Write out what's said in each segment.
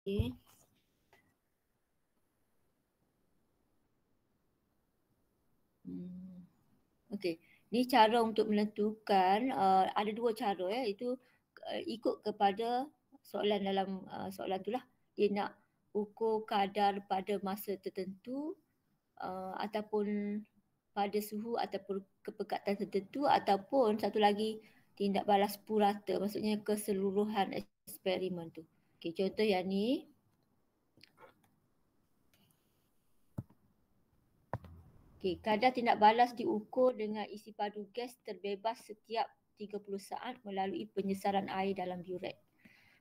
Okay. Okey, ni cara untuk menentukan ada dua cara ya, itu ikut kepada soalan dalam soalan tu lah. Dia nak ukur kadar pada masa tertentu ataupun pada suhu ataupun kepekatan tertentu ataupun satu lagi tindak balas purata, maksudnya keseluruhan eksperimen tu. Okey, contoh yang ni. Okay, kadar tindak balas diukur dengan isi padu gas terbebas setiap 30 saat melalui penyesaran air dalam buret.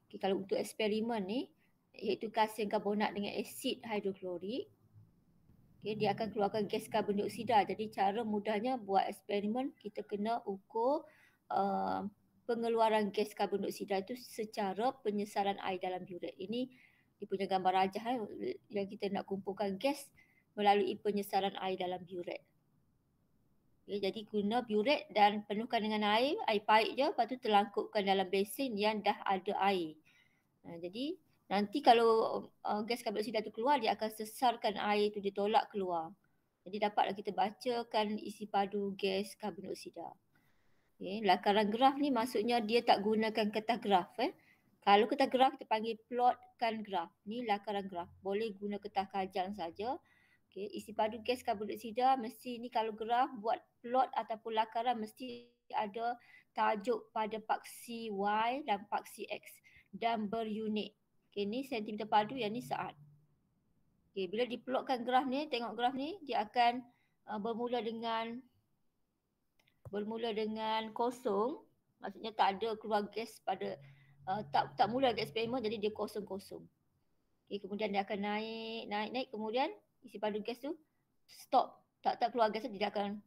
Okay, kalau untuk eksperimen ni, iaitu kalsium karbonat dengan asid hidroklorik, okay, dia akan keluarkan gas karbon dioksida. Jadi cara mudahnya buat eksperimen, kita kena ukur pengeluaran gas karbon dioksida itu secara penyesaran air dalam buret. Ini dia punya gambar rajah yang kita nak kumpulkan gas melalui penyesaran air dalam buret. Okay, jadi guna buret dan penuhkan dengan air pahit je, lepas tu terlangkupkan dalam besin yang dah ada air. Jadi nanti kalau gas karbon dioksida tu keluar, dia akan sesarkan air tu, dia tolak keluar. Jadi dapatlah kita bacakan isi padu gas karbon dioksida. Okay, lakaran graf ni maksudnya dia tak gunakan kertas graf. Kalau kertas graf kita panggil plotkan graf. Ni lakaran graf. Boleh guna kertas kajang saja. Okay, isi padu gas karbon dioksida mesti ni kalau graf buat plot ataupun lakaran mesti ada tajuk pada paksi Y dan paksi X dan berunit. Okay, ni sentimeter padu, yang ni saat. Okay, bila diplotkan graf ni, tengok graf ni, dia akan bermula dengan kosong, maksudnya tak ada keluar gas pada tak mula lagi eksperimen, jadi dia kosong-kosong. Okay, kemudian dia akan naik, kemudian isi padu gas tu stop, tak keluar gas tu, dia akan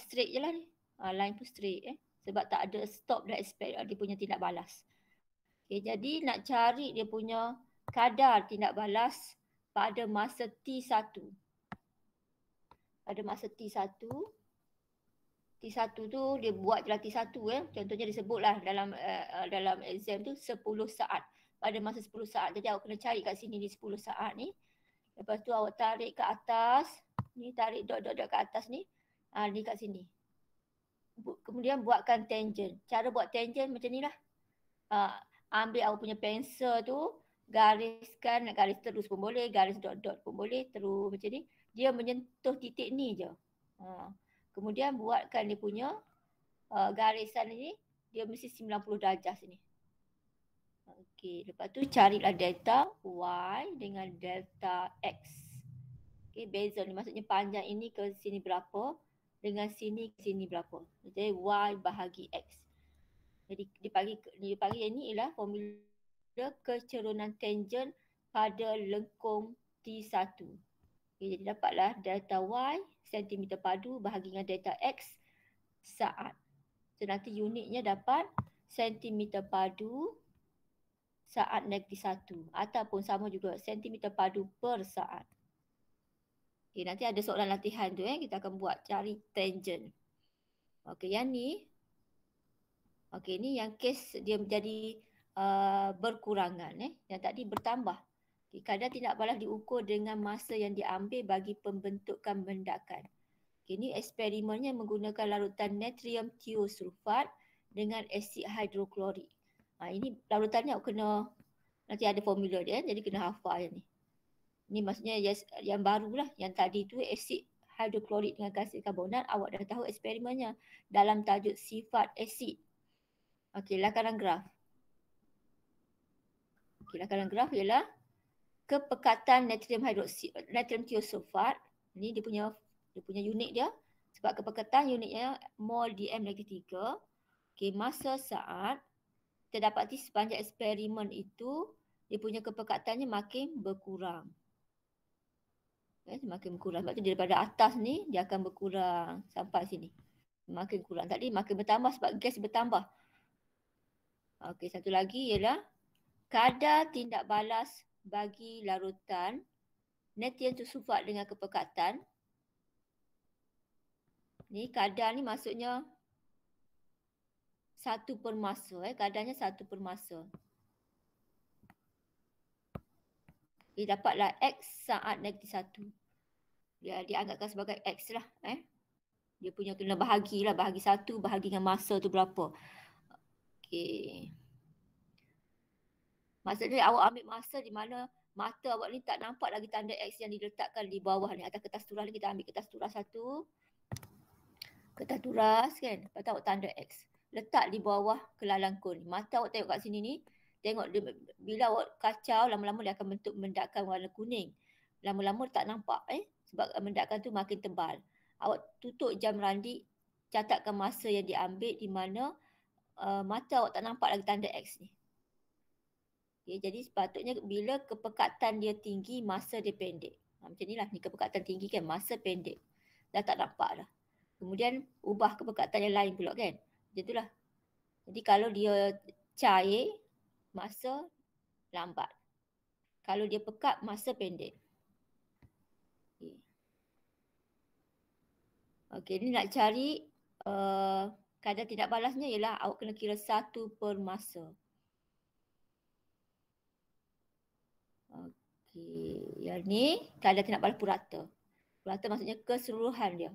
straight je lah ni, line tu straight sebab tak ada stop dan dia punya tindak balas. Okay, jadi nak cari dia punya kadar tindak balas pada masa T1. Pada masa T1 tu dia buat je lah T1 contohnya disebutlah dalam exam tu 10 saat. Pada masa 10 saat, jadi awak kena cari kat sini di 10 saat ni. Lepas tu awak tarik ke atas, ni tarik dot-dot ke atas ni, ni kat sini. Kemudian buatkan tangent. Cara buat tangent macam ni lah. Ambil awak punya pensel tu, gariskan, nak garis terus pun boleh, garis dot-dot pun boleh, terus macam ni. Dia menyentuh titik ni je. Kemudian buatkan dia punya garisan ni, dia mesti 90 darjah sini. Okey, lepas tu carilah delta Y dengan delta X. Okey, beza ni maksudnya panjang ini ke sini berapa, dengan sini ke sini berapa. Jadi Y bahagi X. Jadi dipagi ini ialah formula kecerunan tangent pada lengkung T1. Okay, jadi dapatlah delta Y sentimeter padu bahagi dengan delta X saat. So nanti unitnya dapat sentimeter padu saat negatif 1 ataupun sama juga sentimeter padu per saat. Okay, nanti ada soalan latihan tu kita akan buat cari tangent. Okey, yang ni okey, ni yang kes dia menjadi berkurangan yang tadi bertambah. Okay, kadar tindak balas diukur dengan masa yang diambil bagi pembentukan bendakan. Okay, ni eksperimennya menggunakan larutan natrium thiosulfat dengan asid hidroklorik. Ini larutannya kena, nanti ada formula dia, jadi kena hafal yang ni. Ni maksudnya yang barulah, yang tadi tu asid hidroklorik dengan kalsium karbonat, awak dah tahu eksperimennya dalam tajuk sifat asid. Okey, lakaran graf. Okey, lakaran graf ialah kepekatan natrium thiosulfat. Ni dia punya unit dia. Sebab kepekatan unitnya mol dm-3. Okey, masa saat terdapati sepanjang eksperimen itu dia punya kepekatannya makin berkurang. Semakin berkurang. Sebab tu daripada atas ni dia akan berkurang sampai sini. Makin kurang. Tadi makin bertambah sebab gas bertambah. Okey, satu lagi ialah kadar tindak balas bagi larutan natrium sulfat dengan kepekatan. Ni kadar ni maksudnya 1 per masa. Kadarnya 1 per masa. Dia dapatlah X saat -1. Dia dianggapkan sebagai X lah. Dia punya kena bahagilah. Bahagi 1 bahagi dengan masa tu berapa. Okey. Maksudnya awak ambil masa di mana mata awak ni tak nampak lagi tanda X yang diletakkan di bawah ni. Atas kertas turas ni kita ambil kertas turas satu. Kertas turas kan. Lepas tu awak tanda X. Letak di bawah kelalang kun. Mata awak tengok kat sini ni. Tengok dia, bila awak kacau lama-lama dia akan bentuk mendakan warna kuning. Lama-lama tak nampak sebab mendakan tu makin tebal. Awak tutup jam randi, catatkan masa yang diambil di mana mata awak tak nampak lagi tanda X ni. Okay, jadi sepatutnya bila kepekatan dia tinggi, masa dia pendek. Macam ni lah, ni kepekatan tinggi kan, masa pendek. Dah tak nampak dah. Kemudian ubah kepekatan yang lain pula kan. Macam itulah. Jadi kalau dia cair, masa lambat. Kalau dia pekat, masa pendek. Okey, ni nak cari kadar tidak balasnya ialah awak kena kira 1 per masa. Okey, yang ni kadar tidak balas purata. Purata maksudnya keseluruhan dia.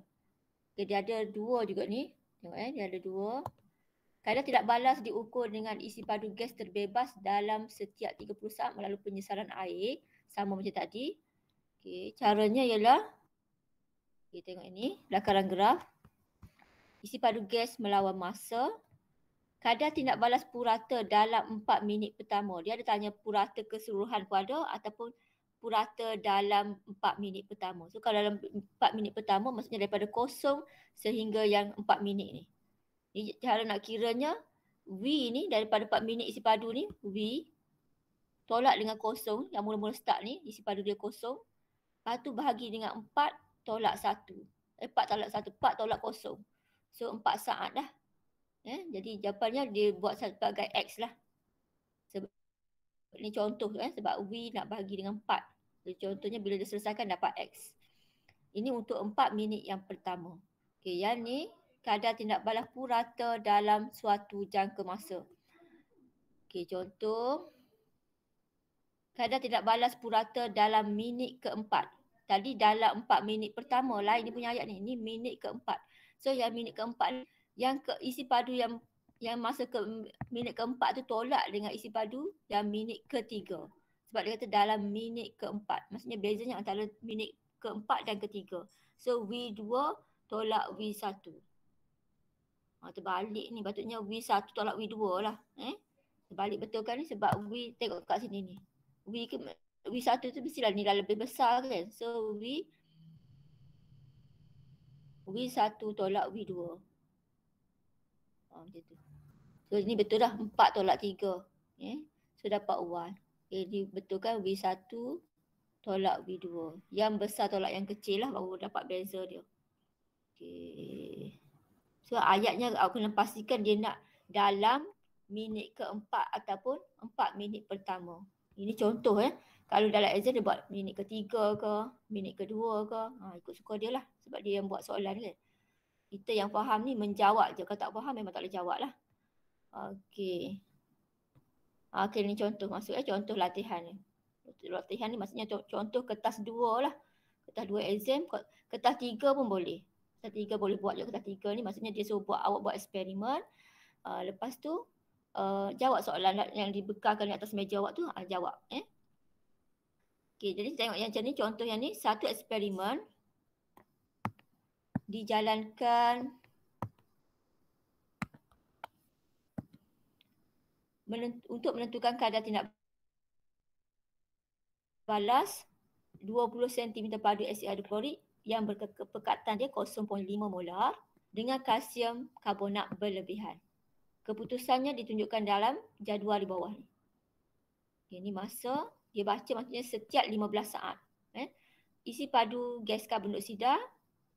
Okay, dia ada 2 juga ni. Tengok dia ada 2. Kadar tidak balas diukur dengan isi padu gas terbebas dalam setiap 30 saat melalui penyesaran air. Sama macam tadi. Okay, caranya ialah, kita tengok ini, lakaran graf. Isi padu gas melawan masa. Kadar tindak balas purata dalam 4 minit pertama. Dia ada tanya purata keseluruhan pun ada ataupun purata dalam 4 minit pertama. So kalau dalam 4 minit pertama maksudnya daripada kosong sehingga yang 4 minit ni. Ni cara nak kiranya V ni daripada 4 minit isi padu ni, V tolak dengan kosong yang mula-mula start ni, isi padu dia kosong. Lepas tu bahagi dengan 4 tolak 1. 4 tolak 1, 4 tolak kosong. So 4 saat dah. Jadi jawapannya dia buat sebagai X lah. Sebab ni contoh sebab V nak bahagi dengan 4. Jadi contohnya bila dia selesaikan dapat X. Ini untuk 4 minit yang pertama. Okey, yang ni kadar tindak balas purata dalam suatu jangka masa. Okey, contoh. Kadar tindak balas purata dalam minit keempat. Tadi dalam 4 minit pertama lain dia punya ayat ni. Ini minit keempat. So yang minit keempat ni, yang isi padu yang masa minit keempat tu tolak dengan isi padu yang minit ketiga. Sebab dia kata dalam minit keempat. Maksudnya bezanya antara minit keempat dan ketiga. So V2 tolak V1. Terbalik ni. Patutnya V1 tolak V2 lah. Terbalik betul kan ni sebab V tengok kat sini ni. V1 tu mestilah nilai lebih besar kan. So V1 tolak V2. Macam tu. So ni betul dah 4 tolak 3. So dapat Y. Jadi betul kan V1 tolak V2. Yang besar tolak yang kecil lah baru dapat beza dia. Okay. So ayatnya awak kena pastikan dia nak dalam minit keempat ataupun 4 minit pertama. Ini contoh Kalau dalam exam dia buat minit ketiga ke, minit kedua ke. Ikut suka dia lah sebab dia yang buat soalan kan. Kita yang faham ni menjawab je. Kalau tak faham memang tak boleh jawab lah. Okey. Okey ni contoh masuk contoh latihan ni. Latihan ni maksudnya contoh kertas 2 lah. Kertas 2 exam, kertas 3 pun boleh. Kertas 3 boleh buat je kertas 3 ni maksudnya dia suruh awak buat eksperimen. Lepas tu jawab soalan yang dibekalkan di atas meja awak tu, jawab Okey, jadi tengok yang macam ni, contoh yang ni, satu eksperimen dijalankan untuk menentukan kadar tindak balas 20 cm padu asid hidroklorik yang berkepekatan dia 0.5 molar dengan kalsium karbonat berlebihan. Keputusannya ditunjukkan dalam jadual di bawah ni. Ini masa dia baca maksudnya setiap 15 saat. Isi padu gas karbon dioksida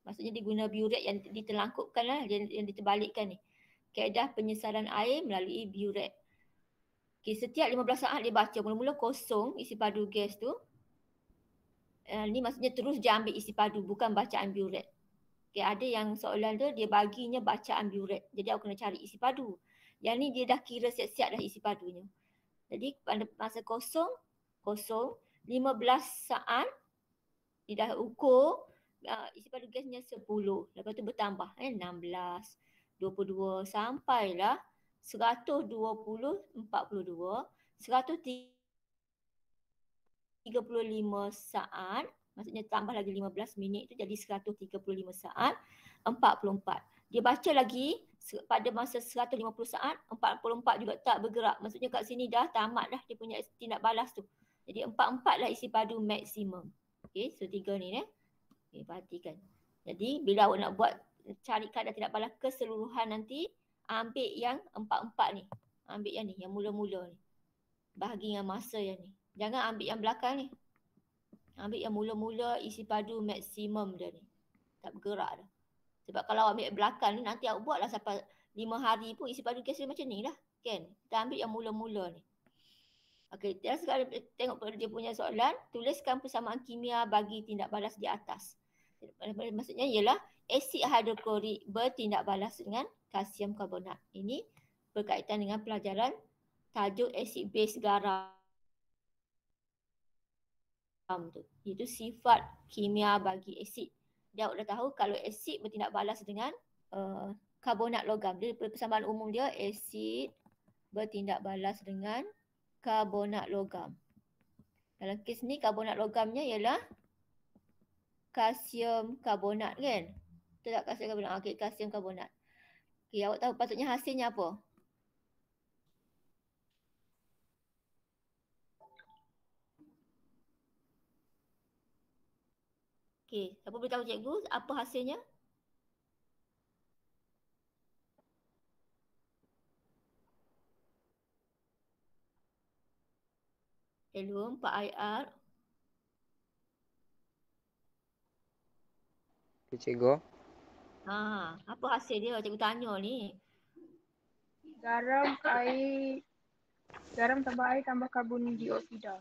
maksudnya dia guna biuret yang ditelangkupkan lah, yang diterbalikkan ni. Kaedah penyesaran air melalui biuret. Okay, setiap 15 saat dia baca mula-mula kosong isi padu gas tu. Ni maksudnya terus dia ambil isi padu bukan bacaan biuret. Okay, ada yang soalan tu dia baginya bacaan biuret. Jadi awak kena cari isi padu. Yang ni dia dah kira siap-siap dah isi padunya. Jadi pada masa kosong, 15 saat dia dah ukur isi padu gasnya 10. Lepas tu bertambah 16, 22 sampailah 120, 42, 135 saat. Maksudnya tambah lagi 15 minit tu jadi 135 saat 44. Dia baca lagi pada masa 150 saat 44 juga tak bergerak. Maksudnya kat sini dah tamat dah dia punya tindak balas tu. Jadi 44 lah isi padu maksimum. Okey, so 3 ni Okay, perhatikan. Jadi bila awak nak buat cari kadar tindak balas keseluruhan nanti, ambil yang 44 ni. Ambil yang ni, yang mula-mula ni. Bahagi dengan masa yang ni. Jangan ambil yang belakang ni. Ambil yang mula-mula isi padu maksimum dia ni. Tak bergerak dah. Sebab kalau awak ambil belakang ni, nanti awak buatlah sampai 5 hari pun isi padu gas dia macam ni lah. Kan? Kita ambil yang mula-mula ni. Okey, dan sekarang tengok dia punya soalan. Tuliskan persamaan kimia bagi tindak balas di atas. Maksudnya ialah asid hidroklorik bertindak balas dengan kalsium karbonat. Ini berkaitan dengan pelajaran tajuk asid base garam tu. Itu sifat kimia bagi asid. Dia dah tahu kalau asid bertindak balas dengan karbonat logam. Jadi persamaan umum dia asid bertindak balas dengan karbonat logam. Dalam kes ni karbonat logamnya ialah kalsium karbonat kan? Betul tak kalsium karbonat? Okey, kalsium karbonat. Okey, awak tahu patutnya hasilnya apa? Okey, siapa boleh tahu cikgu apa hasilnya? Hello, Pak IR. Okay, cikgu. Apa hasil dia? Cikgu tanya ni. Garam tambah air tambah karbon dioksida.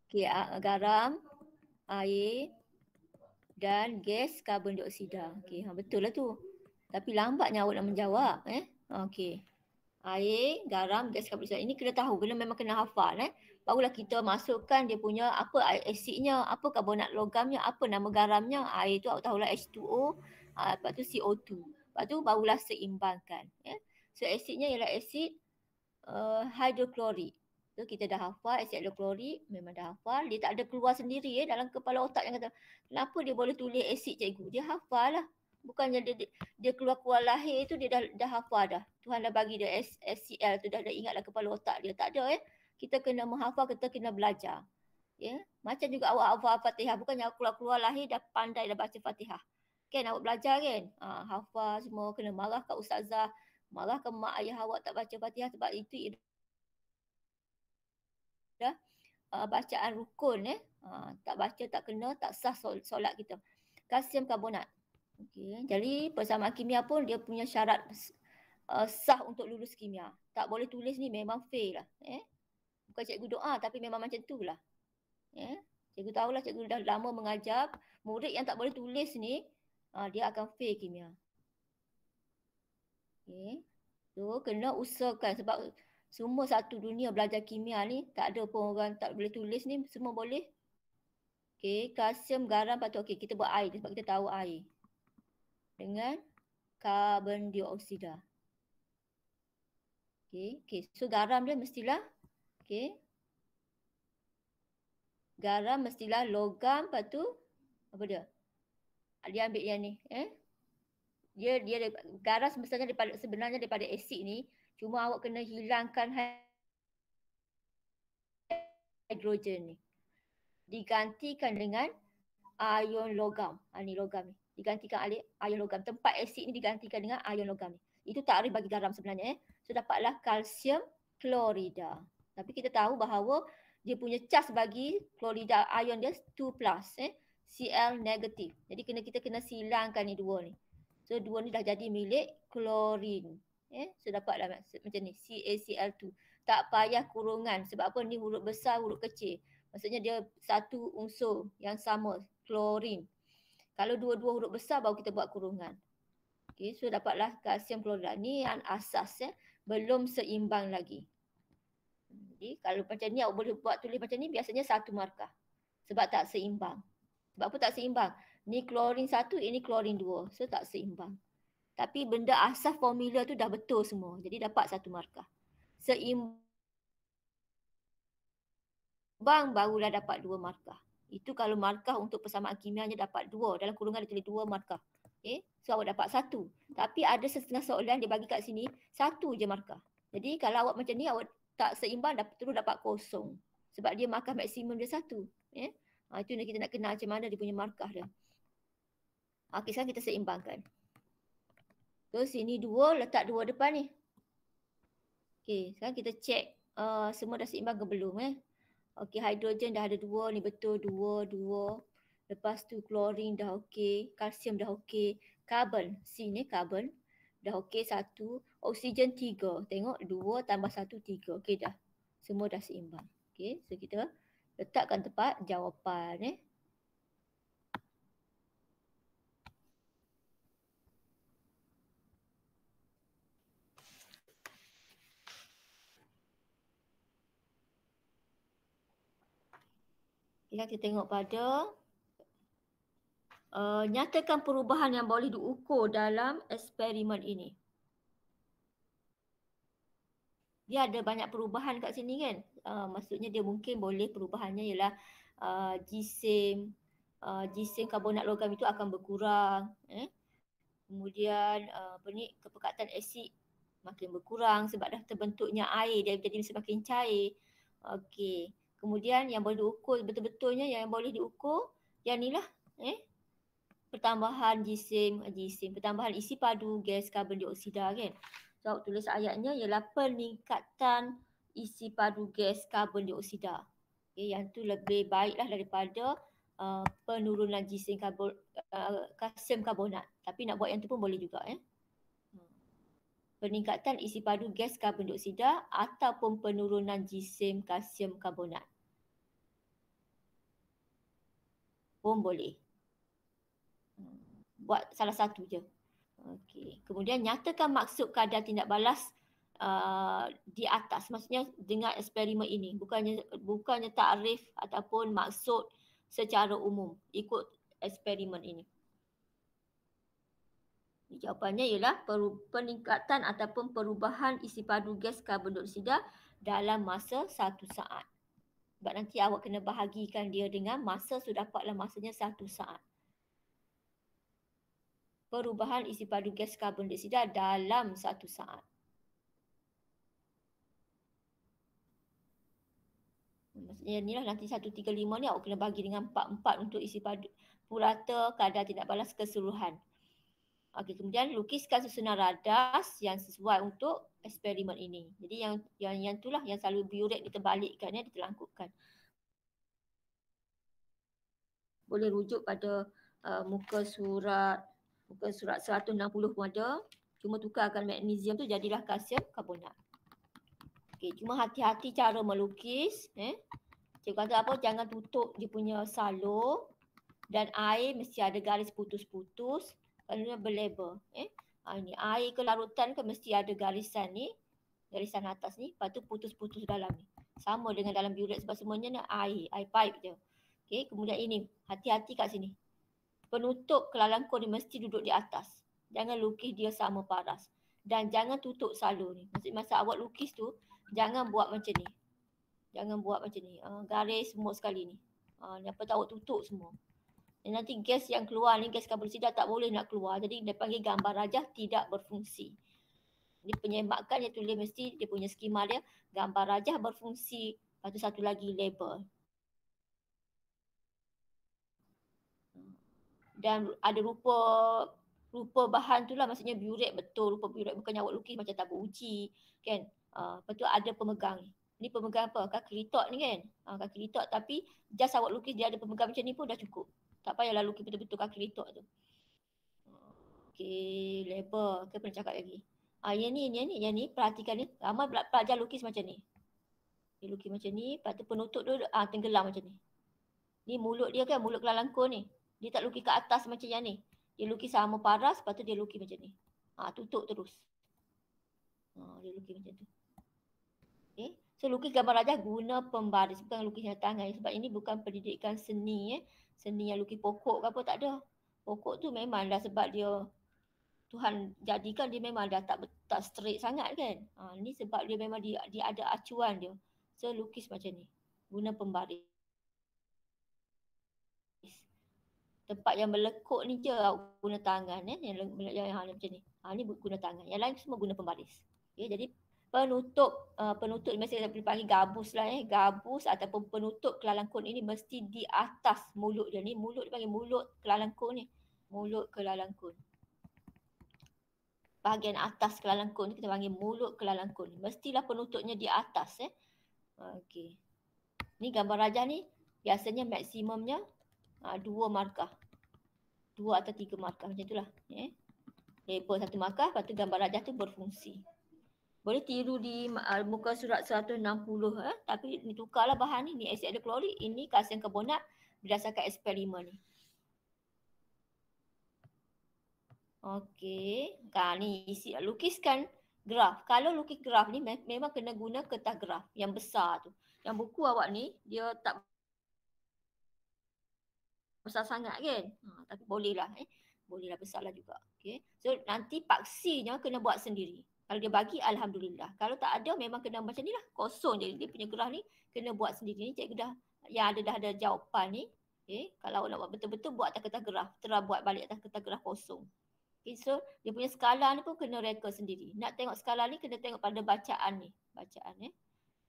Okey, garam, air dan gas karbon dioksida. Okey, betul lah tu. Tapi lambatnya awak nak menjawab. Okey. Air, garam, gas karbon dioksida. Ini kena tahu, memang kena hafal. Barulah kita masukkan dia punya apa asidnya, apa karbonat logamnya, apa nama garamnya. Air tu awak tahulah H2O, lepas tu CO2. Lepas tu barulah seimbangkan. So asidnya ialah asid hidroklorik. So kita dah hafal asid hidroklorik, memang dah hafal. Dia tak ada keluar sendiri dalam kepala otak yang kata, kenapa dia boleh tulis asid cikgu? Dia hafal lah. Bukannya dia keluar lahir tu dia dah hafal dah. Tuhan dah bagi dia SCL tu dah ingatlah kepala otak dia. Tak ada Kita kena menghafal, kita kena belajar. Macam juga awak hafal Fatihah. Bukannya keluar lahir dah pandai dah baca Fatihah. Kan awak belajar kan? Hafal semua, kena marah kat ustazah. Marah ke mak ayah awak tak baca Fatihah sebab itu dah bacaan rukun. Tak baca, tak kena, tak sah solat kita. Kalsium karbonat. Okay. Jadi persamaan kimia pun dia punya syarat sah untuk lulus kimia. Tak boleh tulis ni memang fail lah. Bukan cikgu doa tapi memang macam tu lah. Cikgu tahulah, cikgu dah lama mengajar. Murid yang tak boleh tulis ni dia akan fail kimia. Okay. So kena usahakan sebab semua satu dunia belajar kimia ni tak ada pun orang tak boleh tulis ni, semua boleh. Okay, kalsium, garam, patut okey kita buat air sebab kita tahu air. Dengan karbon dioksida. Okay. So garam dia mestilah garam mestilah logam, lepas tu apa dia? Dia ambil yang ni, Dia garam sebenarnya daripada asid ni, cuma awak kena hilangkan hidrogen ni. Digantikan dengan ion logam. Ni logam ni. Digantikan oleh ion logam. Tempat asid ni digantikan dengan ion logam ni. Itu takrif bagi garam sebenarnya. So dapatlah kalsium klorida. Tapi kita tahu bahawa dia punya cas bagi klorida ion dia 2+, Cl negatif. Jadi kita kena silangkan ni dua ni. So dua ni dah jadi milik klorin. So dapatlah macam ni CaCl2. Tak payah kurungan. Sebab apa ni huruf besar, huruf kecil. Maksudnya dia satu unsur yang sama, klorin. Kalau dua-dua huruf besar baru kita buat kurungan. Okay, so dapatlah kalsium klorida. Ni yang asas belum seimbang lagi. Jadi kalau macam ni awak boleh buat tulis macam ni biasanya 1 markah. Sebab tak seimbang. Sebab apa tak seimbang? Ni klorin 1, ini klorin 2. So tak seimbang. Tapi benda asas formula tu dah betul semua. Jadi dapat 1 markah. Seimbang barulah dapat 2 markah. Itu kalau markah untuk persamaan kimianya dapat 2. Dalam kurungan dia tulis 2 markah. Okay. So awak dapat 1. Tapi ada setengah soalan dia bagi kat sini 1 je markah. Jadi kalau awak macam ni awak tak seimbang terus dapat 0. Sebab dia markah maksimum dia 1. Okay. Itu kita nak kenal macam mana dia punya markah dia. Okay, sekarang kita seimbangkan. So sini 2, letak 2 depan ni. Okay, sekarang kita cek semua dah seimbang ke belum Okey, hidrogen dah ada 2 ni betul 2. Lepas tu klorin dah okey, kalsium dah okey, karbon, C ni karbon dah okey 1, oksigen 3. Tengok 2 tambah 1 3. Okey dah. Semua dah seimbang. Okey, so kita letakkan tempat jawapan Kita tengok pada nyatakan perubahan yang boleh diukur dalam eksperimen ini. Dia ada banyak perubahan kat sini kan. Maksudnya dia mungkin boleh perubahannya ialah gisim karbonat logam itu akan berkurang. Kemudian kepekatan asid makin berkurang sebab dah terbentuknya air, dia jadi semakin cair. Okey. Kemudian yang boleh diukur betul-betulnya yang boleh diukur yang ni lah. Pertambahan gisim, pertambahan isi padu gas karbon dioksida kan. So tulis ayatnya ialah peningkatan isi padu gas karbon dioksida. Okay, yang tu lebih baiklah daripada penurunan gisim kalsium karbonat. Tapi nak buat yang tu pun boleh juga Peningkatan isi padu gas karbon dioksida ataupun penurunan gisim kalsium karbonat. Pun boleh. Buat salah satu je. Okey. Kemudian nyatakan maksud kadar tindak balas di atas. Maksudnya dengan eksperimen ini. Bukannya takrif ataupun maksud secara umum ikut eksperimen ini. Jawapannya ialah peningkatan ataupun perubahan isi padu gas karbon dioksida dalam masa 1 saat. Sebab nanti awak kena bahagikan dia dengan masa, so dapatlah masanya 1 saat. Perubahan isi padu gas karbon dioksida dalam 1 saat. Maksudnya ni lah nanti 135 ni awak kena bagi dengan 4 untuk isi padu purata kadar tindak balas keseluruhan. Okey, kemudian lukiskan susunan radas yang sesuai untuk eksperimen ini. Jadi yang itulah yang selalu biuret diterbalikkan ditelangkupkan. Boleh rujuk pada muka surat 160 pun ada. Cuma tukarkan magnesium tu jadilah kalsium karbonat. Okey, cuma hati-hati cara melukis. Cikgu kata apa? Jangan tutup dia punya salur dan air mesti ada garis putus-putus. Kerana berlabel. Ini air ke larutan ke mesti ada garisan ni. Garisan atas ni. Lepas tu putus-putus dalam ni. Sama dengan dalam biuret sebab semuanya ni air pipe je. Okay, kemudian ini. Hati-hati kat sini. Penutup kelalangkun ni mesti duduk di atas. Jangan lukis dia sama paras. Dan jangan tutup salur ni. Maksudnya masa awak lukis tu, jangan buat macam ni. Jangan buat macam ni. Garis semua sekali ni. Apa tahu awak tutup semua. Dan nanti gas yang keluar ni, gas karbon dioksida tak boleh nak keluar. Jadi dia panggil gambar rajah tidak berfungsi. Dia penyebabkan dia tulis mesti dia punya skema dia. Gambar rajah berfungsi. Lepas tu satu lagi label. Dan ada rupa bahan tu lah, maksudnya biuret betul. Rupa biuret bukannya awak lukis macam tabur uji. Kan? Lepas tu ada pemegang ni. Ni pemegang apa? Kaki litot ni kan? Kaki litot tapi just awak lukis dia ada pemegang macam ni pun dah cukup. Tak payahlah lukis betul-betul kaki litot tu. Okey, label. Kita pernah cakap lagi. Yang ni perhatikan ni. Ramai pelajar lukis macam ni. Dia lukis macam ni, lepas tu penutup tu tenggelam macam ni. Ni mulut dia kan, mulut kelalangkun ni. Dia tak lukis ke atas macam yang ni. Dia lukis sama paras, lepas tu dia lukis macam ni. Tutup terus. Dia lukis macam tu. Okay. So lukis gambar rajah guna pembaris, bukan lukis dengan tangan. Sebab ini bukan pendidikan seni seni yang lukis pokok ke apa, tak ada. Pokok tu memang dah sebab dia Tuhan jadikan dia memang dah tak straight sangat kan. Ni sebab dia memang dia ada acuan dia. So lukis macam ni guna pembaris. Tempat yang melekuk ni je guna tangan yang macam ni. Ni guna tangan. Yang lain semua guna pembaris. Jadi penutup mesti dipanggil gabus lah gabus ataupun penutup kelalangkun ini mesti di atas mulut dia ni. Mulut dipanggil mulut kelalangkun ni. Mulut kelalangkun. Bahagian atas kelalangkun kita panggil mulut kelalangkun. Mestilah penutupnya di atas Okey. Ni gambar rajah ni biasanya maksimumnya 2 markah. 2 atau 3 markah macam itulah. Label 1 markah, lepas tu gambar rajah tu berfungsi. Boleh tiru di muka surat 160 tapi ni tukarlah bahan ni. Ni asid hidroklorik, ini kalsium karbonat berdasarkan eksperimen ni. Okey. Ni isi lukiskan graf. Kalau lukis graf ni memang kena guna kertas graf yang besar tu. Yang buku awak ni dia tak besar sangat kan. Tapi bolehlah bolehlah besarlah juga. Okey. So nanti paksinya kena buat sendiri. Kalau dia bagi alhamdulillah. Kalau tak ada memang kena macam ni lah. Kosong je dia punya graf ni kena buat sendiri. Ni cikgu dah yang dah ada jawapan ni. Okey. Kalau nak buat betul-betul buat atas kertas graf. Terus buat balik atas kertas graf kosong. Okay, so dia punya skala ni pun kena reka sendiri. Nak tengok skala ni kena tengok pada bacaan ni.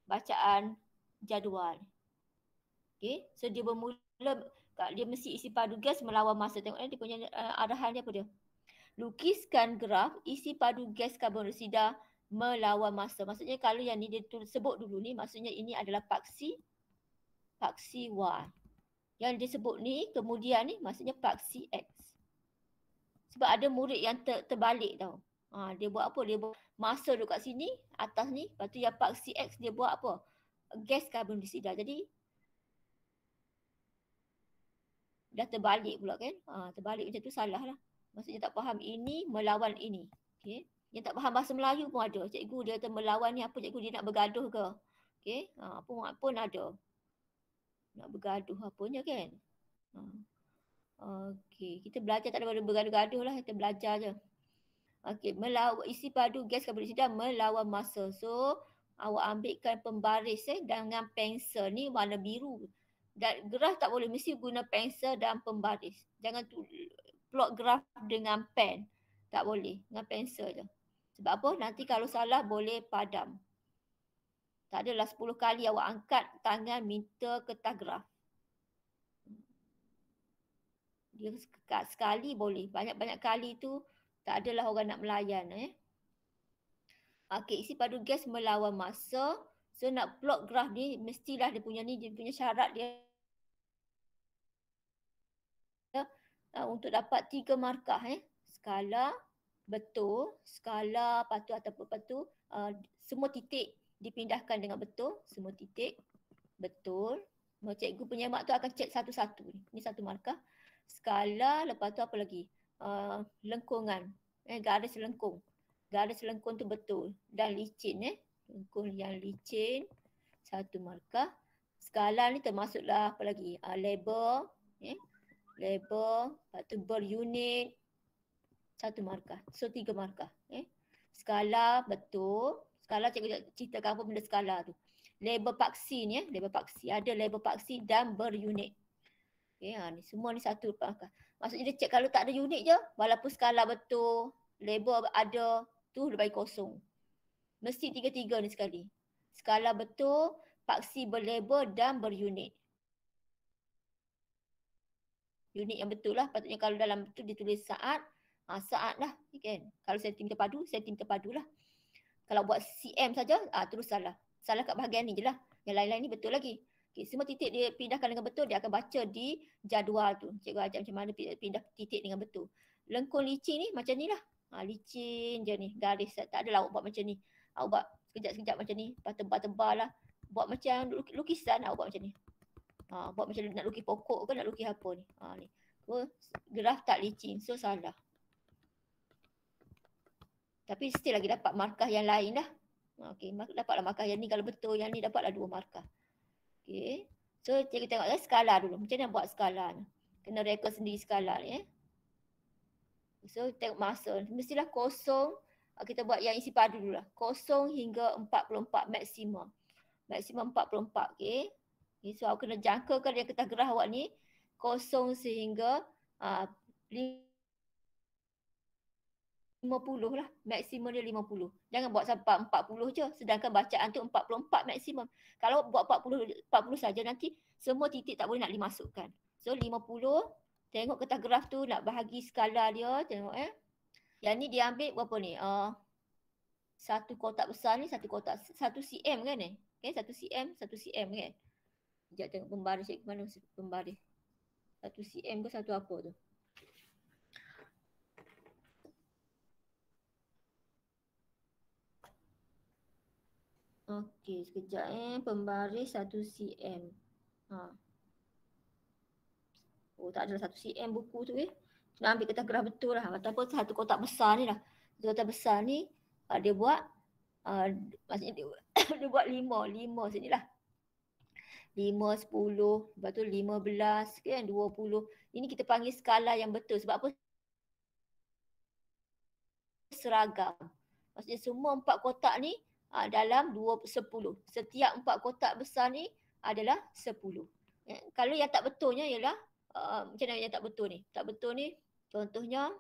Bacaan jadual. Okay, so dia bermula dia mesti isi padu gas melawan masa. Tengok dia punya arahan dia apa dia. Lukiskan graf isi padu gas karbon dioksida melawan masa. Maksudnya kalau yang ni dia sebut dulu ni maksudnya ini adalah paksi Y. Yang dia sebut ni kemudian ni maksudnya paksi X. Sebab ada murid yang terbalik tau. Dia buat apa? Dia buat masa duduk kat sini, atas ni. Lepas tu yang paksi X dia buat apa? Gas karbon dioksida. Jadi dah terbalik pula kan. Terbalik macam tu salah lah. Maksudnya tak faham ini melawan ini. Okay. Yang tak faham bahasa Melayu pun ada. Cikgu dia melawan ni apa cikgu dia nak bergaduh ke? Okay. Pun ada. Nak bergaduh apanya kan. Okey, kita belajar tak ada bergaduh-gaduh lah, kita belajar je. Okey, isi padu gas karbon dioksida melawan masa. So, awak ambilkan pembaris dengan pensel ni warna biru. Dan graf tak boleh, mesti guna pensel dan pembaris. Jangan plot graf dengan pen. Tak boleh, dengan pensel je. Sebab apa? Nanti kalau salah boleh padam. Tak adalah 10 kali awak angkat tangan minta kertas graf. Dia sekali boleh. Banyak-banyak kali tu tak adalah orang nak melayan. Okey, isi padu gas melawan masa. So nak plot graf ni mestilah dia punya syarat dia untuk dapat 3 markah. Skala betul, skala patuh ataupun patuh. Semua titik dipindahkan dengan betul. Semua titik betul. Cikgu penyemak tu akan cek satu-satu. Ni 1 markah. Skala, lepas tu apa lagi? Lengkungan. Garis lengkung. Garis lengkung tu betul. Dan licin. Lengkung yang licin. 1 markah. Skala ni termasuklah apa lagi? Label. Label. Lepas tu berunit. 1 markah. So 3 markah. Skala betul. Skala cikgu ceritakan apa benda skala tu. Label paksi ni. Label paksi. Ada label paksi dan berunit. Okay, ni semua ni 1 markah. Maksudnya dia cek kalau tak ada unit je, walaupun skala betul, label ada, tu dia bagi kosong. Mesti 3-3 ni sekali. Skala betul, paksi berlabel dan berunit. Unit yang betul lah. Patutnya kalau dalam tu ditulis saat, saat lah. Kan? Kalau sentimeter padu lah. Kalau buat cm saja, terus salah. Salah kat bahagian ni je lah. Yang lain-lain ni betul lagi. Okay, semua titik dia pindahkan dengan betul, dia akan baca di jadual tu. Cikgu ajar macam mana pindah titik dengan betul. Lengkung licin ni macam ni lah. Licin je ni, garis. Tak adalah awak buat macam ni. Awak buat sekejap-sekejap macam ni, tebal-tebal lah. Buat macam lukisan, awak buat macam ni. Buat macam nak lukis pokok ke nak lukis apa ni. Ni. Graf tak licin, so salah. Tapi still lagi dapat markah yang lain dah. Okey, dapatlah markah yang ni kalau betul, yang ni dapatlah 2 markah. Okey. So kita tengok skala dulu. Macam mana buat skala ni? Kena rekod sendiri skala ni So tengok masa. Mestilah kosong. Kita buat yang isi padu dulu lah. 0 hingga 44 maksimum. Maksimum 44. Okey. So awak kena jangkakan dia kertas gerah awak ni 0 sehingga 50 lah. Maksimum dia 50. Jangan buat sampai 40 je. Sedangkan bacaan tu 44 maksimum. Kalau buat 40 saja nanti semua titik tak boleh nak dimasukkan. So 50. Tengok kertas graf tu nak bahagi skala dia. Tengok Yang ni dia ambil berapa ni? Satu kotak besar ni, satu kotak 1 cm kan Okay, 1 cm, 1 cm kan. Sekejap tengok pembaris ke mana pembaris. 1 cm ke satu apa tu. Okey, sekejap pembaris 1 cm. Oh, tak ada 1 cm buku tu Nak ambil kertas gerah betul lah. Ataupun satu kotak besar ni lah. Satu kotak besar ni dia buat maksudnya dia buat 5 sini lah. 5, 10, lepas tu 15 kan, 20. Ini kita panggil skala yang betul. Sebab apa? Seragam. Maksudnya semua 4 kotak ni dalam 10. Setiap 4 kotak besar ni adalah 10. Kalau yang tak betulnya ialah macam mana yang tak betul ni? Tak betul ni contohnya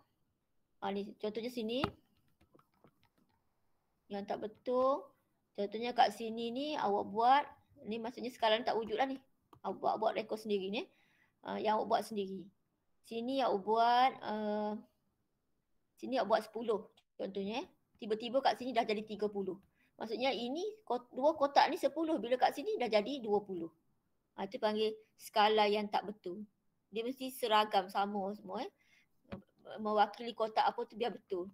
ni contohnya sini. Yang tak betul contohnya kat sini ni awak buat ni maksudnya skala ni tak wujud lah ni. Awak buat rekod sendiri ni. Yang awak buat sendiri. Sini awak buat sini awak buat 10 contohnya tiba-tiba kat sini dah jadi 30. Maksudnya ini dua kotak ni 10 bila kat sini dah jadi 20. Itu panggil skala yang tak betul. Dia mesti seragam sama semua mewakili kotak apa tu biar betul.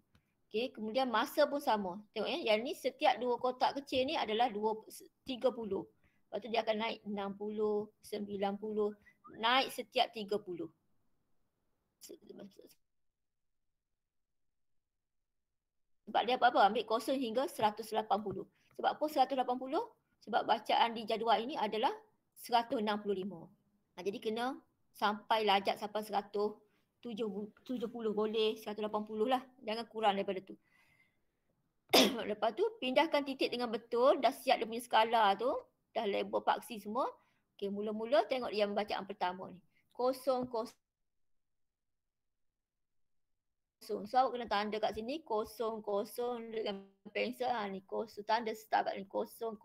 Okey, kemudian masa pun sama. Tengok yang ni setiap 2 kotak kecil ni adalah 30. Lepas tu dia akan naik 60, 90, naik setiap 30. Sebab dia apa-apa ambil 0 hingga 180. Sebab apa 180? Sebab bacaan di jadual ini adalah 165. Jadi kena sampai lajak sampai 170 boleh, 180 lah. Jangan kurang daripada tu. Lepas tu pindahkan titik dengan betul. Dah siap dia punya skala tu. Dah label paksi semua. Okay, mula-mula tengok yang bacaan pertama ni. 0, 0. So awak kena tanda kat sini 0, 0 dengan pensel ni 0. Tanda start kat ni 0, 0.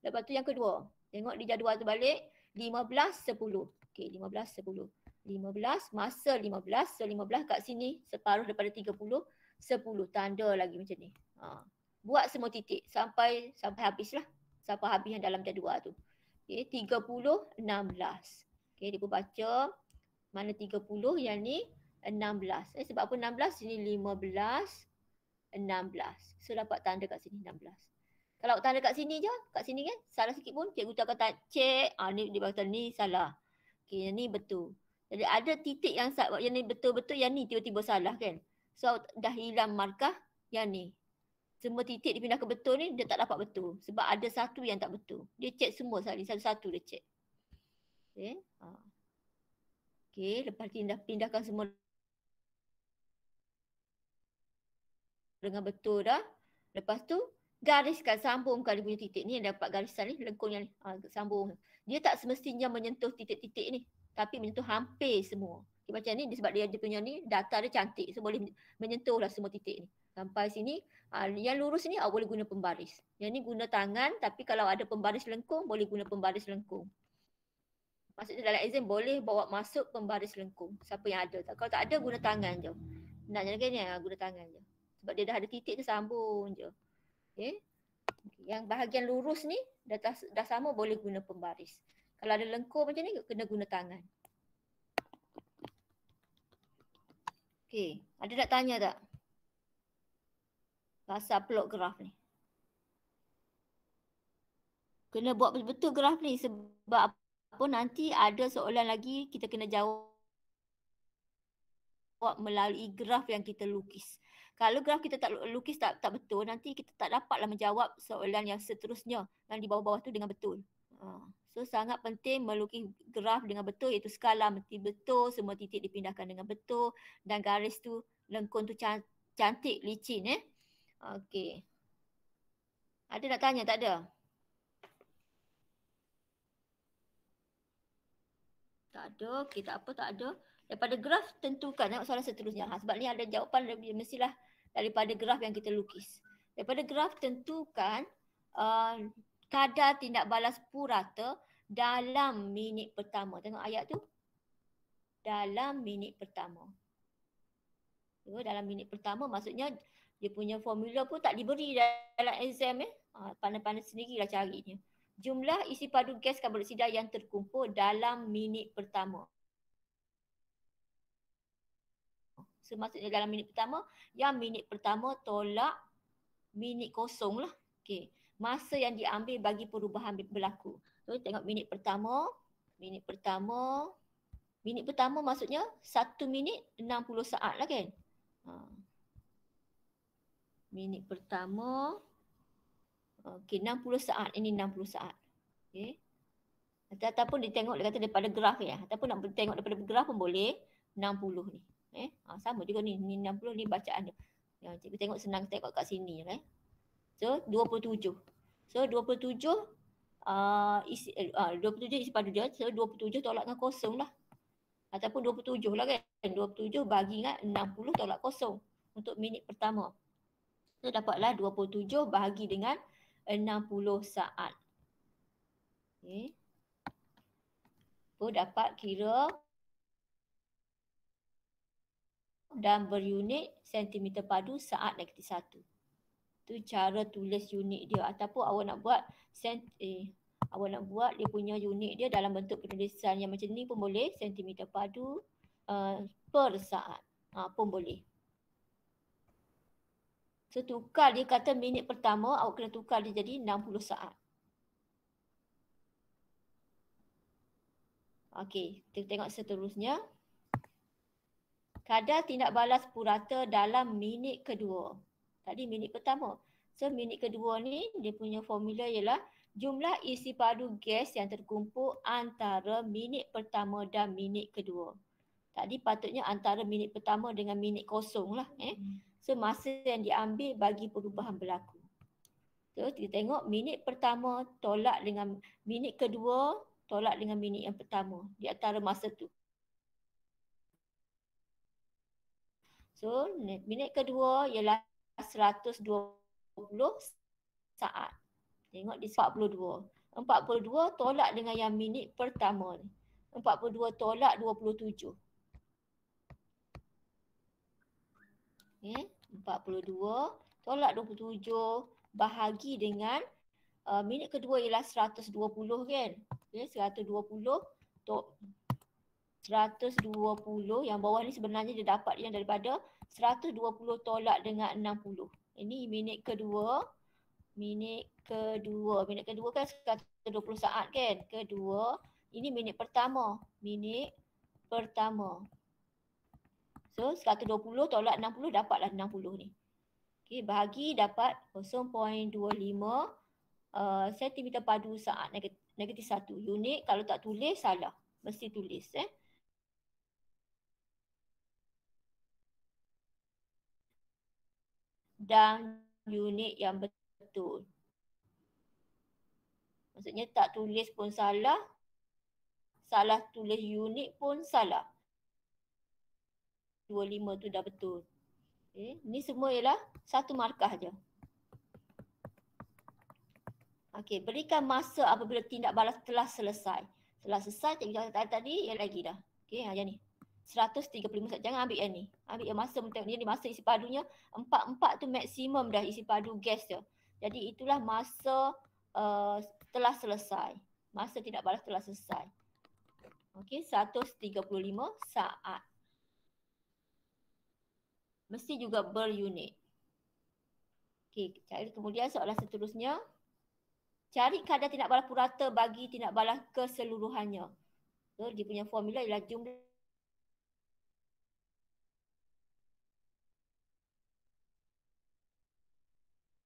Lepas tu yang kedua. Tengok di jadual tu balik. 15, 10. Okay, 15, 10. 15, masa 15. So 15 kat sini separuh daripada 30. 10. Tanda lagi macam ni. Buat semua titik sampai habis lah. Sampai habis yang dalam jadual tu. Okay, 30, 16. Okay, dia pun baca. Mana 30 yang ni 16. Sebab apa 16? Sini 15, 16. So dapat tanda kat sini 16. Kalau tanda kat sini je, kat sini kan, salah sikit pun cikgu tu akan cek, ni dia kata ni salah. Okay, yang ni betul. Jadi ada titik yang ni betul-betul, yang ni tiba-tiba salah kan. So dah hilang markah yang ni. Semua titik dipindah ke betul ni, dia tak dapat betul. Sebab ada satu yang tak betul. Dia cek semua sekali, satu-satu dia cek. Okay. Okay, lepas pindahkan semua dengan betul dah. Lepas tu gariskan, sambungkan dia punya titik ni yang dapat garisan ni, lengkung yang ni. Sambung. Dia tak semestinya menyentuh titik-titik ni, tapi menyentuh hampir semua. Okay, macam ni sebab dia punya ni data dia cantik, so boleh menyentuh lah semua titik ni. Sampai sini, yang lurus ni awak boleh guna pembaris. Yang ni guna tangan, tapi kalau ada pembaris lengkung, boleh guna pembaris lengkung. Maksudnya dalam exam boleh bawa masuk pembaris lengkung. Siapa yang ada. Kalau tak ada, guna tangan je. Nak jadi kan guna tangan je. Sebab dia dah ada titik tu, sambung je. Okay. Yang bahagian lurus ni dah sama, boleh guna pembaris. Kalau ada lengkung macam ni, kena guna tangan. Okay. Ada nak tanya tak? Pasal plot graf ni. Kena buat betul-betul graf ni sebab apa nanti ada soalan lagi kita kena jawab melalui graf yang kita lukis. Kalau graf kita tak lukis tak betul, nanti kita tak dapatlah menjawab soalan yang seterusnya yang di bawah-bawah tu dengan betul. So sangat penting melukis graf dengan betul, iaitu skala mesti betul, semua titik dipindahkan dengan betul dan garis tu, lengkung tu cantik, licin. Okey. Ada nak tanya? Tak ada? Tak ada. Okey, tak apa, tak ada. Daripada graf tentukan, tengok soalan seterusnya. Sebab ni ada jawapan mestilah daripada graf yang kita lukis. Daripada graf tentukan kadar tindak balas purata dalam minit pertama. Tengok ayat tu. Dalam minit pertama. Dalam minit pertama maksudnya dia punya formula pun tak diberi dalam exam. Pandai-pandai sendirilah carinya. Jumlah isi padu gas karbon dioksida yang terkumpul dalam minit pertama. So maksudnya dalam minit pertama, yang minit pertama tolak minit kosong lah. Okey. Masa yang diambil bagi perubahan berlaku. So tengok minit pertama maksudnya 1 minit 60 saat lah kan. Minit pertama. Okey, 60 saat. Ini 60 saat. Okey. Ataupun dia tengok, dia kata daripada graf ya. Ataupun nak tengok daripada graf pun boleh. 60 ni. Sama juga ni 60 ni bacaan dia. Yang cikgu tengok senang tengok kat sini So 27. So 27 27 isi padu dia. So 27 tolak dengan kosong lah. Ataupun 27 lah kan. 27 bagi dengan 60 tolak kosong untuk minit pertama. So dapatlah 27 bahagi dengan 60 saat. Okey. So dapat kira dan berunit sentimeter padu saat -1. Tu cara tulis unit dia. Ataupun awak nak buat dia punya unit dia dalam bentuk penulisan yang macam ni pun boleh. Sentimeter padu per saat pun boleh. So tukar dia kata minit pertama, awak kena tukar dia jadi 60 saat. Okey, kita tengok seterusnya. Kadar tindak balas purata dalam minit kedua. Tadi minit pertama. So minit kedua ni dia punya formula ialah jumlah isi padu gas yang terkumpul antara minit pertama dan minit kedua. Tadi patutnya antara minit pertama dengan minit kosong lah. So masa yang diambil bagi perubahan berlaku. So kita tengok minit pertama tolak dengan minit kedua tolak dengan minit yang pertama di antara masa tu. So minit kedua ialah 120 saat. Tengok di 42. 42 tolak dengan yang minit pertama ni. 42 tolak 27. Okay. 42 tolak 27 bahagi dengan minit kedua ialah 120 kan. Okay. 120 yang bawah ni sebenarnya dia dapat yang daripada 120 tolak dengan 60. Ini minit kedua. Minit kedua kan 120 saat kan. Kedua. Ini minit pertama. Minit pertama. So 120 tolak 60 dapatlah 60 ni. Okey, bahagi dapat 0.25 sentimeter padu saat -1. Unit kalau tak tulis salah. Mesti tulis Dan unit yang betul. Maksudnya tak tulis pun salah. Salah tulis unit pun salah. 25 tu dah betul. Okay. Ni semua ialah satu markah je. Okey, berikan masa apabila tindak balas telah selesai. Telah selesai, cikgu tadi yang lagi dah. Okey, yang ni. 135 saat. Jangan ambil yang ni. Ambil yang masa, tengok ni masa isi padunya 4 tu maksimum dah isi padu gas dia. Jadi itulah masa telah selesai. Masa tindak balas telah selesai. Okey, 135 saat. Mesti juga berunit. Okey, cari kemudian soalan seterusnya. Cari kadar tindak balas purata bagi tindak balas keseluruhannya. So, dia punya formula ialah jumlah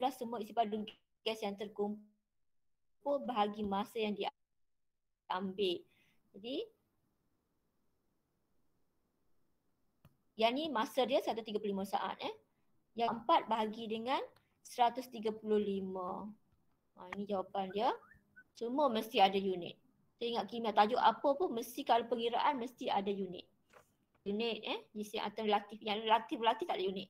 plus semua isi padu gas yang terkumpul bahagi masa yang diambil. Jadi yang ni masa dia 135 saat. Yang 4 bahagi dengan 135. Ini jawapan dia. Semua mesti ada unit. Kita ingat kimia tajuk apa pun mesti kalau pengiraan mesti ada unit. Unit jisi atau relatif. Yang relatif tak ada unit.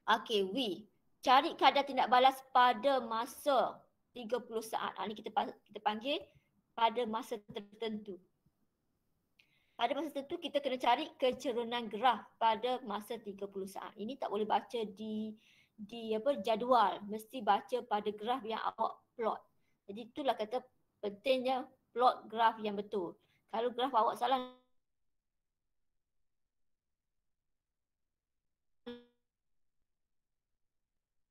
Okey, we. Cari kadar tindak balas pada masa 30 saat. Ini kita panggil pada masa tertentu. Pada masa tertentu kita kena cari kecerunan graf pada masa 30 saat. Ini tak boleh baca di jadual. Mesti baca pada graf yang awak plot. Jadi itulah kata pentingnya plot graf yang betul. Kalau graf awak salah,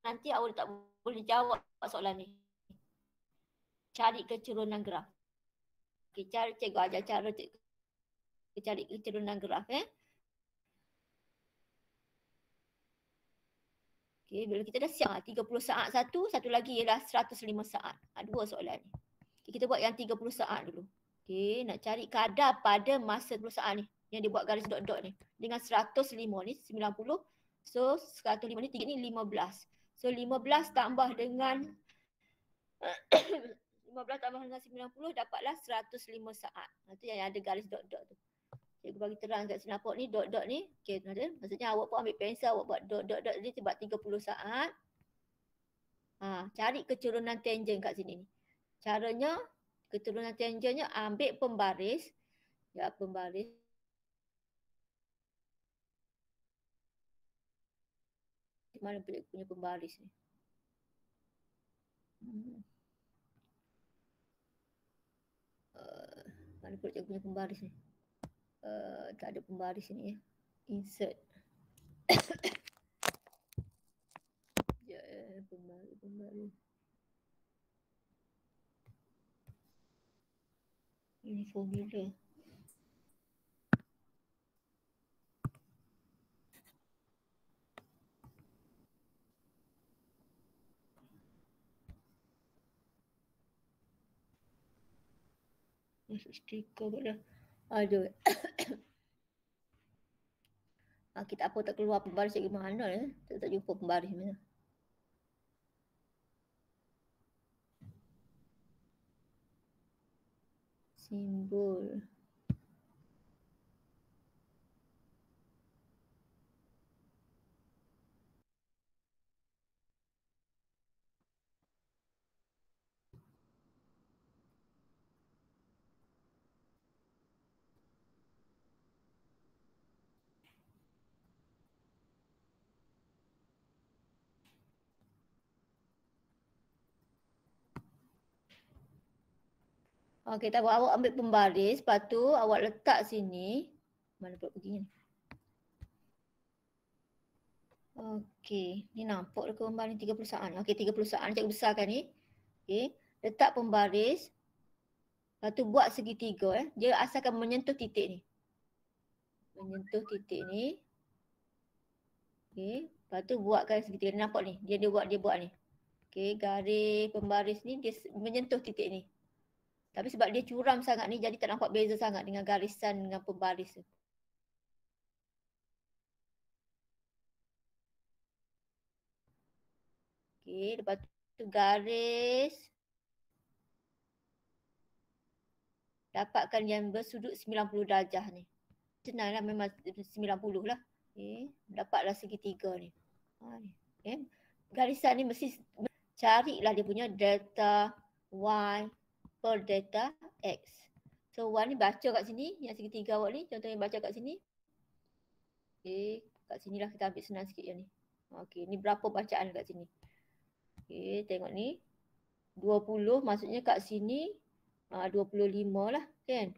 nanti awak tak boleh jawab soalan ni. Cari kecerunan graf. Okay, cikgu ajar cara cari kecerunan graf. Okay, bila kita dah siap 30 saat satu lagi ialah 105 saat. Dua soalan ni. Okay, kita buat yang 30 saat dulu. Okay, nak cari kadar pada masa 30 saat ni. Yang dia buat garis dot-dot ni. Dengan 105 ni 90. So 105 ni 3 ni 15. So 15 tambah dengan 15 tambah dengan 90 dapatlah 105 saat. Itu yang ada garis dot-dot tu. Cikgu bagi terang kat sini nampak ni dot-dot ni. Okey, maksudnya awak pun ambil pensel, awak buat dot-dot ni sebab 30 saat. Cari kecerunan tangent kat sini ni. Caranya kecerunan tangentnya ambil pembaris. Ya, pembaris. Mana punya pembaris ni? Mana pula cikgu punya pembaris ni? Tak ada pembaris ni ya. Insert. Pembaris. Ini formula. Masuk stiker pula. Aduh. Kita apa tak keluar pembaris cikgu mana ya? Tak jumpa pembaris mana. Simbol. Okey, tak apa. Awak ambil pembaris, lepas tu awak letak sini. Mana pula pergi ni? Okey, ni nampak ke gambar ni 30 saat. Okey, 30 saat cikgu besarkan ni. Okey, letak pembaris. Lepas tu buat segitiga. Dia asalkan menyentuh titik ni. Menyentuh titik ni. Okey, lepas tu buatkan segitiga. Nampak ni, dia buat ni. Okey, garis pembaris ni dia menyentuh titik ni. Tapi sebab dia curam sangat ni, jadi tak nampak beza sangat dengan garisan dengan pembaris tu. Okey, lepas tu garis. Dapatkan yang bersudut 90 darjah ni. Senanglah, memang 90 lah. Okey, dapatlah segitiga ni. Okay. Garisan ni mesti carilah dia punya delta Y per delta X. So Y ni baca kat sini, yang segitiga awak ni, contohnya baca kat sini. Okey, kat sinilah kita ambil senang sikit yang ni. Okey, ni berapa bacaan kat sini. Okey, tengok ni. 20 maksudnya kat sini 25 lah kan.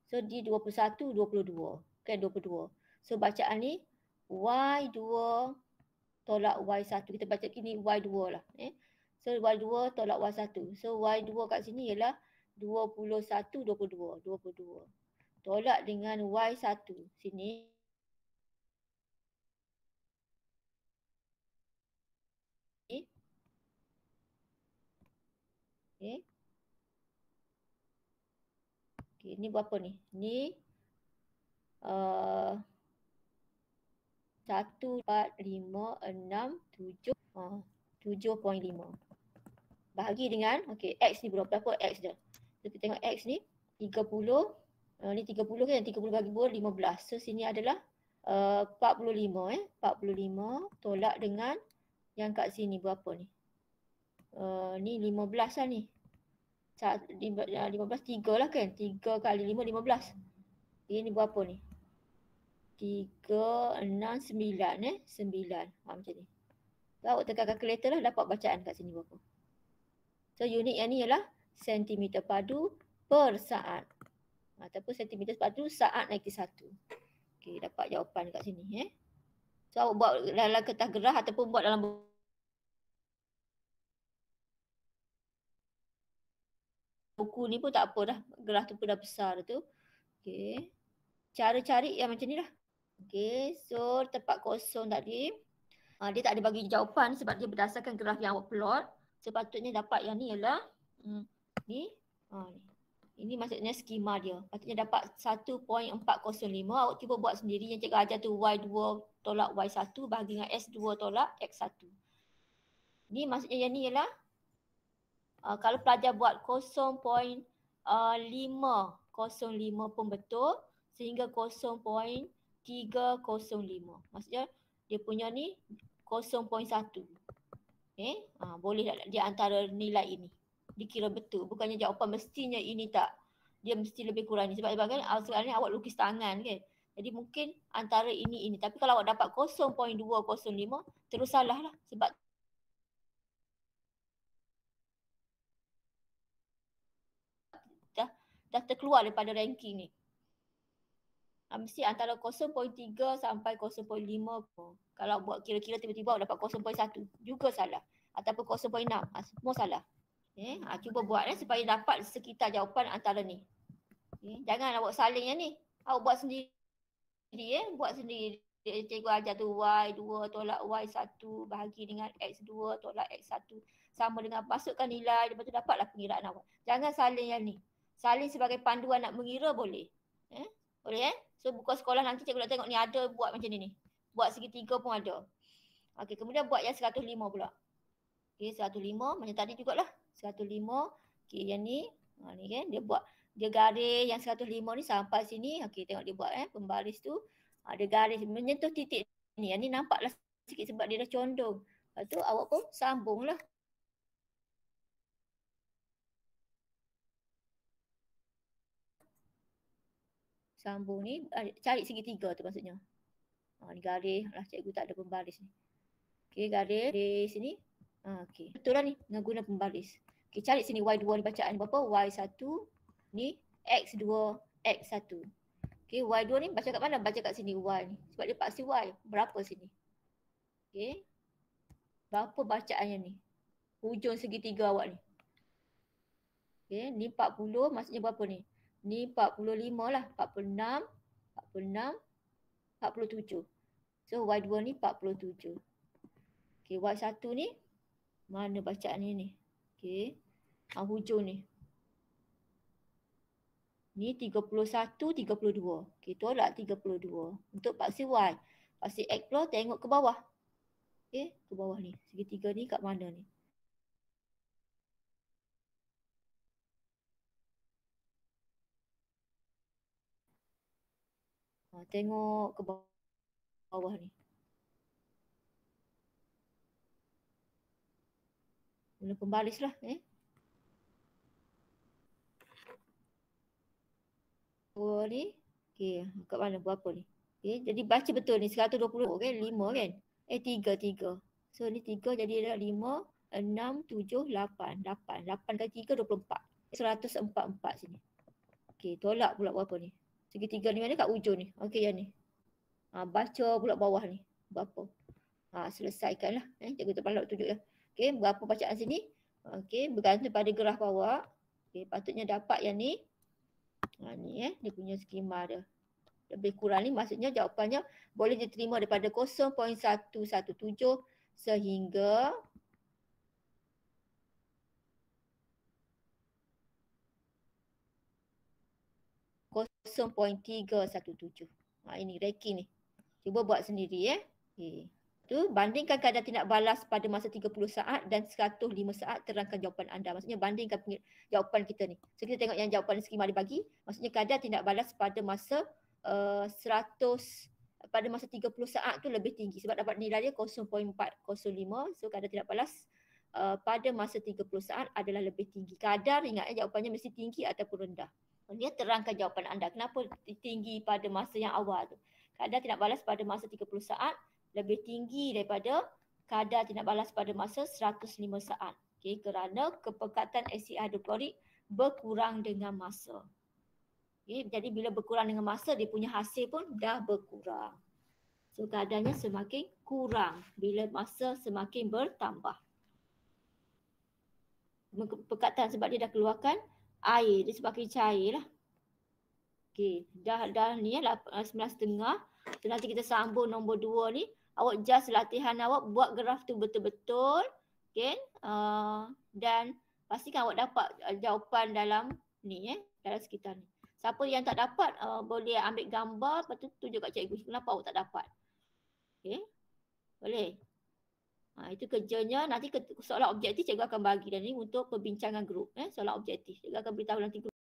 So di 21, 22. Kan 22. So bacaan ni Y2 tolak Y1. Kita baca ni Y2 lah. So Y2 tolak Y1. So Y2 kat sini ialah 21, 22. 22. Tolak dengan Y1. Sini. Okey. Okey, ni berapa ni? Ni 1, 4, 5, 6, 7, 7.5. Bahagi dengan, okey, X ni berapa X dia? So, kita tengok X ni 30, ni 30 kan, 30 bagi 2, 15. So, sini adalah 45 45 tolak dengan yang kat sini berapa ni? Ni 15 lah ni. 15, 3 lah kan? 3 kali 5, 15. Ini berapa ni? 3, 6, 9 9. Macam ni. So, awak tekan kalkulator lah dapat bacaan kat sini berapa. So, unit yang ni ialah sentimeter padu per saat. Ataupun sentimeter padu saat 91. Okey, dapat jawapan kat sini. So, awak buat dalam kertas gerah ataupun buat dalam buku ni pun tak apa dah. Gerah tu pun dah besar tu. Okey. Cara cari yang macam ni lah. Okey, so tempat kosong tadi. Dia tak ada bagi jawapan sebab dia berdasarkan graf yang awak plot. Sepatutnya dapat yang ni ialah ni. Ni. Ini maksudnya skema dia. Patutnya dapat 1.405. Awak cuba buat sendiri. Yang cikgu ajar tu Y2 tolak Y1 bahagi dengan S2 tolak X1. Ni maksudnya yang ni ialah kalau pelajar buat 0.505 pun betul sehingga 0.305. Maksudnya dia punya ni 0.1. Boleh tak di antara nilai ini? Dikira betul. Bukannya jawapan mestinya ini tak. Dia mesti lebih kurang ni. Sebab kan sekarang ni awak lukis tangan kan. Jadi mungkin antara ini. Tapi kalau awak dapat 0.205 terus salah lah. Sebab dah terkeluar daripada ranking ni. Mesti antara 0.3 sampai 0.5. Kalau buat kira-kira tiba-tiba dapat 0.1 juga salah. Ataupun 0.6. Semua salah. Cuba buat supaya dapat sekitar jawapan antara ni. Jangan awak saling yang ni. Awak buat sendiri. Buat sendiri. Cikgu ajar tu Y2 tolak Y1 bahagi dengan X2 tolak X1. Sama dengan masukkan nilai. Lepas tu dapatlah pengiraan awak. Jangan saling yang ni. Saling sebagai panduan nak mengira boleh. Boleh So buku sekolah nanti cikgu nak tengok ni ada buat macam ni. Buat segitiga pun ada. Okey, kemudian buat yang 105 pula. Okey, 105 macam tadi jugalah. 105. Okey, yang ni. Ni kan dia buat. Dia garis yang 105 ni sampai sini. Okey, tengok dia buat pembaris tu. Dia garis menyentuh titik ni. Yang ni nampaklah sikit sebab dia dah condong. Lepas tu awak pun sambunglah. Sambung ni, cari segitiga tu maksudnya. Ni garis lah, cikgu tak ada pembaris ni. Okey, garis sini. Okey. Betul lah ni dengan guna pembaris. Okey, cari sini Y2 ni bacaan berapa? Y1 ni X2 X1. Okey, Y2 ni baca kat mana? Baca kat sini Y ni. Sebab dia paksi Y. Berapa sini? Okey. Berapa bacaannya ni? Hujung segitiga awak ni. Okey, ni 40 maksudnya berapa ni? Ni 45 lah. 46, 47. So Y2 ni 47. Okey, Y1 ni mana bacaan ni? Okey. Hujung ni. Ni 31, 32. Okey, tolak 32. Untuk paksi Y. Paksi X pula tengok ke bawah. Okey, ke bawah ni. Segitiga ni kat mana ni? Tengok ke bawah ni. Guna pembaris lah. Ni. Okey, kat mana berapa ni? Okey, jadi baca betul ni 120 kan? 5 kan? 3. So ni 3 jadi dah 5, 6, 7, 8. 8 kali 3, 24. 144 sini. Okey, tolak pula berapa ni? Segitiga ni mana kat ujung ni? Okey, yang ni. Baca pula bawah ni. Berapa? Selesaikan lah. Cikgu terpalak tunjuk lah. Okey, berapa bacaan sini? Okey, bergantung pada graf awak. Okey, patutnya dapat yang ni. Ni dia punya skema dia. Lebih kurang ni maksudnya jawapannya boleh diterima daripada 0.117 sehingga 0.317. Ini ranking ni. Cuba buat sendiri Okay. Tu bandingkan kadar tindak balas pada masa 30 saat dan 105 saat, terangkan jawapan anda. Maksudnya bandingkan jawapan kita ni. So kita tengok yang jawapan skema dia bagi. Maksudnya kadar tindak balas pada masa 30 saat tu lebih tinggi sebab dapat nilai dia 0.405. So kadar tindak balas pada masa 30 saat adalah lebih tinggi. Kadar ingat jawapannya mesti tinggi ataupun rendah. Dia terangkan jawapan anda. Kenapa tinggi pada masa yang awal tu? Kadar tindak balas pada masa 30 saat lebih tinggi daripada kadar tindak balas pada masa 105 saat. Okay, kerana kepekatan asid hidroklorik berkurang dengan masa. Okay, jadi bila berkurang dengan masa, dia punya hasil pun dah berkurang. So kadarnya semakin kurang bila masa semakin bertambah. Kepekatan sebab dia dah keluarkan air, dia semakin cair lah. Okay, dah ni 9.5. So nanti kita sambung nombor 2 ni. Awak just latihan awak buat graf tu betul-betul. Okay. Dan pastikan awak dapat jawapan dalam ni dalam sekitar ni. Siapa yang tak dapat boleh ambil gambar, lepas tu tunjuk kat cikgu kenapa awak tak dapat. Okay. Boleh. Itu kerjanya. Nanti soalan objektif cikgu akan bagi dan ni untuk perbincangan grup. Soalan objektif. Cikgu akan beritahu nanti grup.